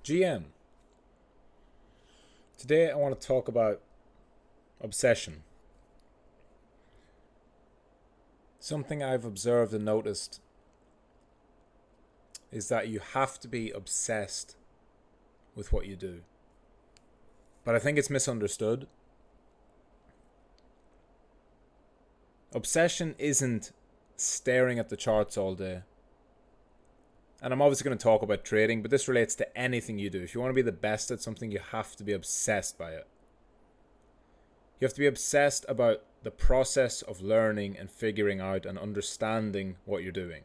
GM. Today I want to talk about obsession. Something I've observed and noticed is that you have to be obsessed with what you do. But I think it's misunderstood. Obsession isn't staring at the charts all day. And I'm obviously going to talk about trading, but this relates to anything you do. If you want to be the best at something, you have to be obsessed by it. You have to be obsessed about the process of learning and figuring out and understanding what you're doing.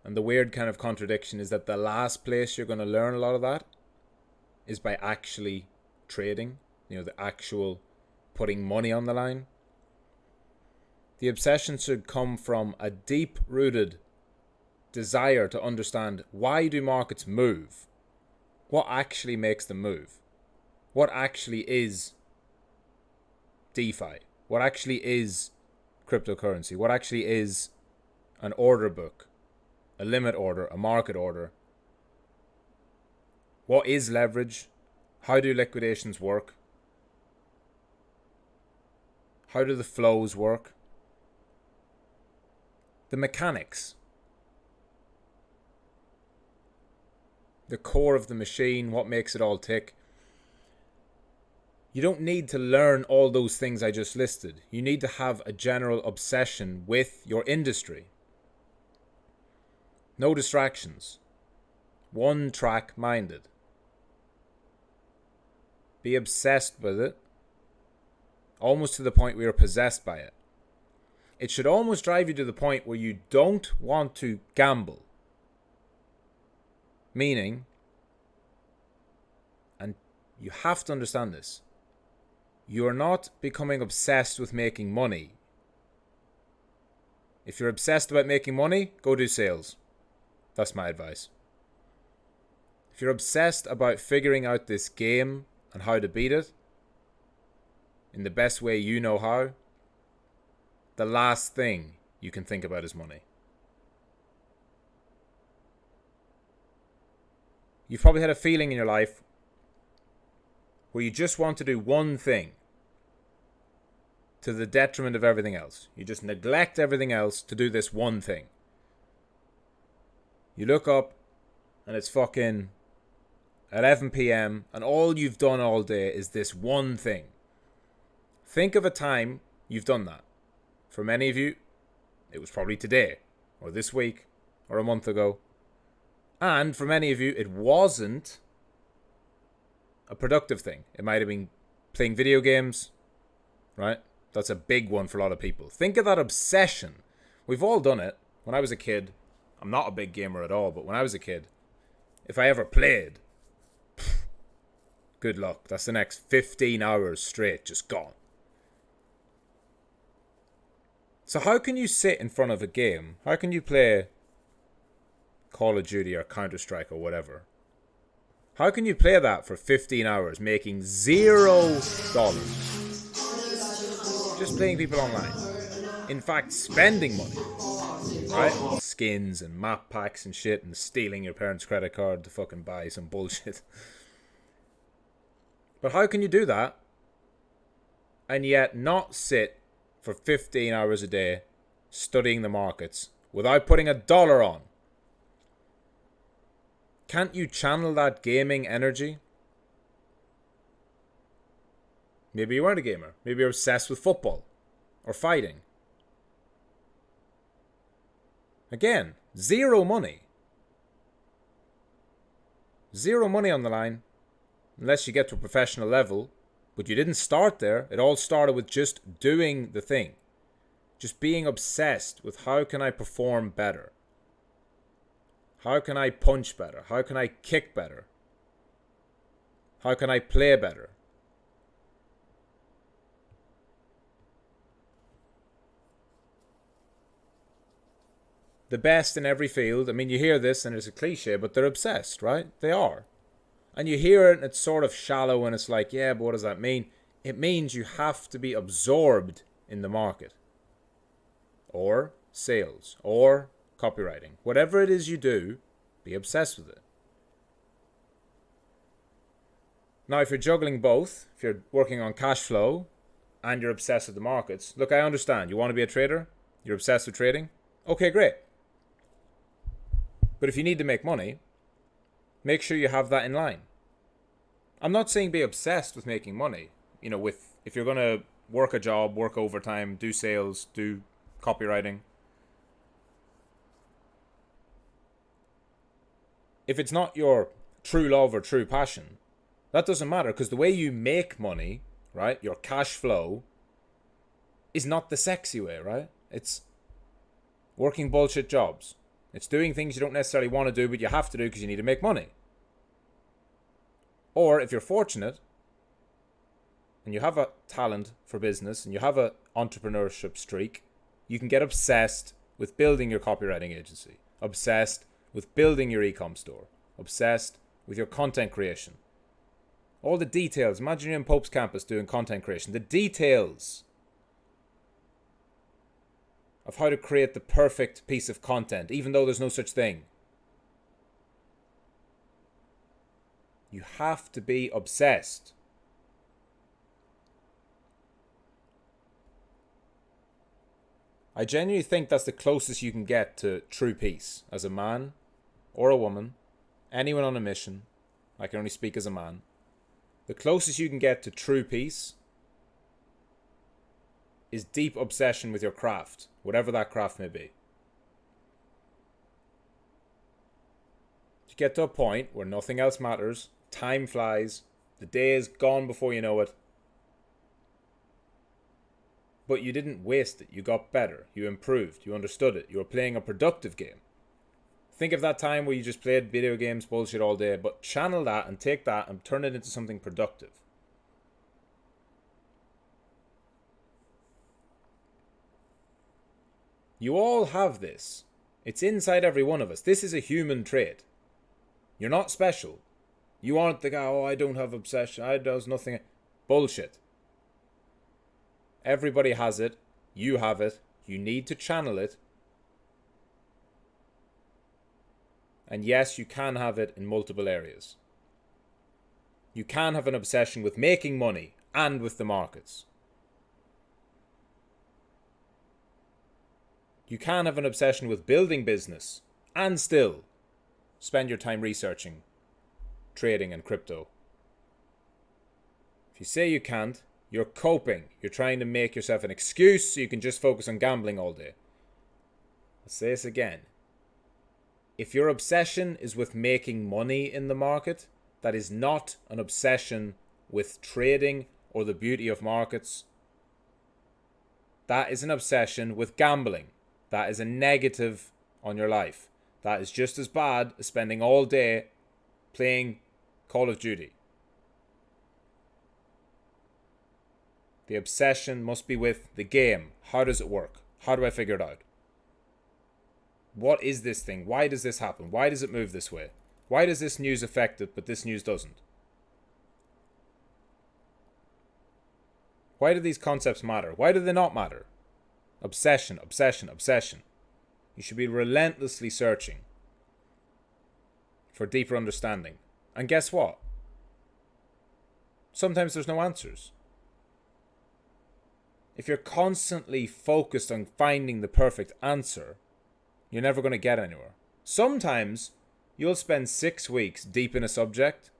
And the weird kind of contradiction is that the last place you're going to learn a lot of that is by actually trading, the actual putting money on the line. The obsession should come from a deep-rooted desire to understand, why do markets move? What actually makes them move? What actually is DeFi? What actually is cryptocurrency? What actually is an order book, a limit order, a market order? What is leverage? How do liquidations work? How do the flows work? The mechanics. The core of the machine, what makes it all tick. You don't need to learn all those things I just listed. You need to have a general obsession with your industry. No distractions. One track minded. Be obsessed with it, almost to the point where you're possessed by it. It should almost drive you to the point where you don't want to gamble. Meaning, and you have to understand this, you're not becoming obsessed with making money. If you're obsessed about making money, go do sales. That's my advice. If you're obsessed about figuring out this game and how to beat it in the best way you know how, the last thing you can think about is money. You've probably had a feeling in your life where you just want to do one thing to the detriment of everything else. You just neglect everything else to do this one thing. You look up and it's fucking 11 p.m. and all you've done all day is this one thing. Think of a time you've done that. For many of you, it was probably today, or this week, or a month ago. And for many of you, it wasn't a productive thing. It might have been playing video games, right? That's a big one for a lot of people. Think of that obsession. We've all done it. When I was a kid, I'm not a big gamer at all, but when I was a kid, if I ever played, good luck. That's the next 15 hours straight, just gone. So how can you sit in front of a game? How can you play Call of Duty or Counter-Strike or whatever? How can you play that for 15 hours making $0? Just playing people online. In fact, spending money. Right? Skins and map packs and shit and stealing your parents' credit card to fucking buy some bullshit. But how can you do that and yet not sit for 15 hours a day studying the markets without putting $1 on? Can't you channel that gaming energy? Maybe you weren't a gamer. Maybe you're obsessed with football or fighting. Again, zero money. Zero money on the line unless you get to a professional level. But you didn't start there. It all started with just doing the thing. Just being obsessed with, how can I perform better? How can I punch better? How can I kick better? How can I play better? The best in every field, I mean, you hear this and it's a cliche, but they're obsessed, right? They are. And you hear it and it's sort of shallow and it's like, yeah, but what does that mean? It means you have to be absorbed in the market. Or sales. Or copywriting. Whatever it is you do, be obsessed with it. Now, if you're juggling both, if you're working on cash flow and you're obsessed with the markets, look, I understand. You want to be a trader? You're obsessed with trading? Okay, great. But if you need to make money, make sure you have that in line. I'm not saying be obsessed with making money. You know, if you're going to work a job, work overtime, do sales, do copywriting. If it's not your true love or true passion, that doesn't matter, because the way you make money, right, your cash flow, is not the sexy way, right? It's working bullshit jobs. It's doing things you don't necessarily want to do, but you have to do because you need to make money. Or if you're fortunate and you have a talent for business and you have an entrepreneurship streak, you can get obsessed with building your copywriting agency, obsessed with building your e-com store, obsessed with your content creation. All the details. Imagine you're in Pope's campus doing content creation. The details of how to create the perfect piece of content, even though there's no such thing. You have to be obsessed. I genuinely think that's the closest you can get to true peace as a man or a woman, anyone on a mission. I can only speak as a man. The closest you can get to true peace is deep obsession with your craft, whatever that craft may be. You get to a point where nothing else matters, time flies, the day is gone before you know it, but you didn't waste it. You got better, you improved, you understood it, you were playing a productive game. Think of that time where you just played video games, bullshit all day, but channel that and take that and turn it into something productive. You all have this. It's inside every one of us. This is a human trait. You're not special. You aren't the guy, oh, I don't have obsession, I does nothing. Bullshit. Everybody has it. You have it. You need to channel it. And yes, you can have it in multiple areas. You can have an obsession with making money and with the markets. You can have an obsession with building business and still spend your time researching trading and crypto. If you say you can't, you're coping. You're trying to make yourself an excuse so you can just focus on gambling all day. I'll say this again. If your obsession is with making money in the market, that is not an obsession with trading or the beauty of markets. That is an obsession with gambling. That is a negative on your life. That is just as bad as spending all day playing Call of Duty. The obsession must be with the game. How does it work? How do I figure it out? What is this thing? Why does this happen? Why does it move this way? Why does this news affect it, but this news doesn't? Why do these concepts matter? Why do they not matter? Obsession, obsession, obsession. You should be relentlessly searching for deeper understanding. And guess what? Sometimes there's no answers. If you're constantly focused on finding the perfect answer, you're never going to get anywhere. Sometimes you'll spend 6 weeks deep in a subject,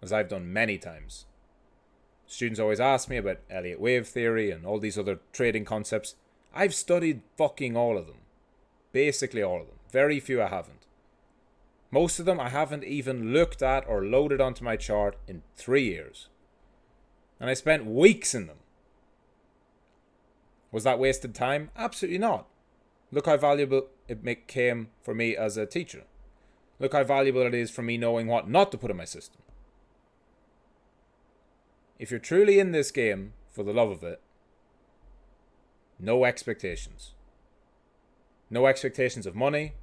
as I've done many times. Students always ask me about Elliott wave theory and all these other trading concepts. I've studied fucking all of them. Basically all of them. Very few I haven't. Most of them I haven't even looked at or loaded onto my chart in 3 years. And I spent weeks in them. Was that wasted time? Absolutely not. Look how valuable it became for me as a teacher. Look how valuable it is for me knowing what not to put in my system. If you're truly in this game for the love of it, no expectations. No expectations of money.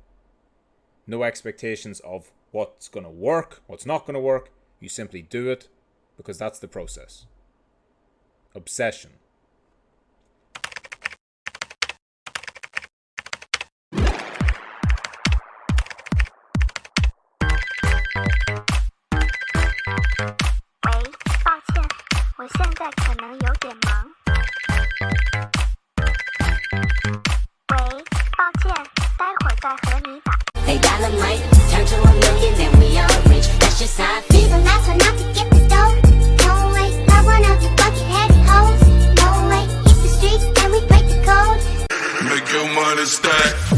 No expectations of what's going to work, what's not going to work. You simply do it because that's the process. Obsession. They dynamite, turn to a million, then we all rich. That's just how I feel. Be the last one out to get the dough. No way, not one of you bucket-headed hoes. No way, hit the streets and we break the code. Make your money stack.